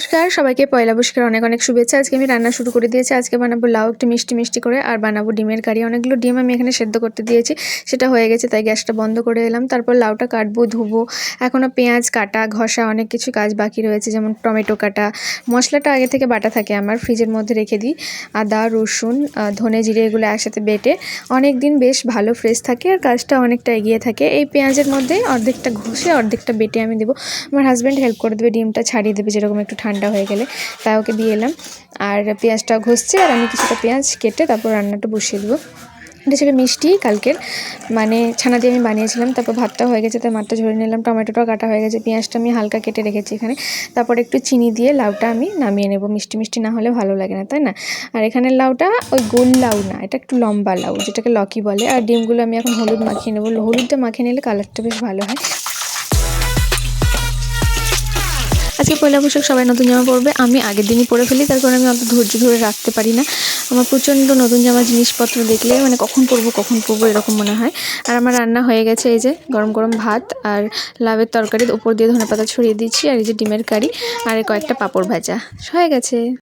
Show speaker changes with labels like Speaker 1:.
Speaker 1: নমস্কার সবাইকে পয়লা বৈশাখের অনেক অনেক শুভেচ্ছা। আজকে আমি রান্না শুরু করে দিয়েছি। আজকে বানাবো লাউ একটু মিষ্টি মিষ্টি করে, আর বানাবো ডিমের কারি। অনেকগুলো ডিম আমি এখানে সেদ্ধ করতে দিয়েছি, সেটা হয়ে গেছে, তাই গ্যাসটা বন্ধ করে এলাম। তারপর লাউটা কাটবো, ধুবো। এখনও পেঁয়াজ কাটা, ঘষা অনেক কিছু কাজ বাকি রয়েছে, যেমন টমেটো কাটা। মশলাটা আগে থেকে বাটা থাকে আমার, ফ্রিজের মধ্যে রেখে দিই। আদা, রসুন, ধনে, জিরে এগুলো একসাথে বেটে অনেক দিন বেশ ভালো ফ্রেশ থাকে, আর কাজটা অনেকটা এগিয়ে থাকে। এই পেঁয়াজের মধ্যে অর্ধেকটা ঘষে অর্ধেকটা বেটে আমি দেবো। আমার হাজব্যান্ড হেল্প করে দেবে, ডিমটা ছাড়িয়ে দেবে যেরকম একটু ঠান্ডা হয়ে গেলে, তাই ওকে দিয়ে এলাম। আর পেঁয়াজটা ঘষছে, আর আমি কিছুটা পেঁয়াজ কেটে তারপর রান্নাটা বসিয়ে দেবো। এটা ছিল মিষ্টি, কালকের মানে ছানা দিয়ে আমি বানিয়েছিলাম। তারপর ভাতটা হয়ে গেছে, তাই মাঠটা ঝরে নিলাম। টমেটোটাও কাটা হয়ে গেছে, পেঁয়াজটা আমি হালকা কেটে রেখেছি এখানে। তারপর একটু চিনি দিয়ে লাউটা আমি নামিয়ে নেব। মিষ্টি মিষ্টি না হলে ভালো লাগে না, তাই না? আর এখানের লাউটা ওই গোল লাউ না, এটা একটু লম্বা লাউ, যেটাকে লকি বলে। আর ডিমগুলো আমি এখন হলুদ মাখিয়ে নেবো। হলুদটা মাখিয়ে নিলে কালারটা বেশ ভালো হয়। আজকে পয়লা বৈশাখ, সবাই নতুন জামা পরবে। আমি আগের দিনই পরে ফেলি, তার কারণ আমি অত ধৈর্য ধরে রাখতে পারি না। আমার প্রচণ্ড নতুন জামা জিনিসপত্র দেখলে মানে কখন পরবো এরকম মনে হয়। আর আমার রান্না হয়ে গেছে, এই যে গরম গরম ভাত আর লাউয়ের তরকারির ওপর দিয়ে ধনেপাতা ছড়িয়ে দিচ্ছি, আর এই যে ডিমের কারি আর কয়েকটা পাঁপড় ভাজা হয়ে গেছে।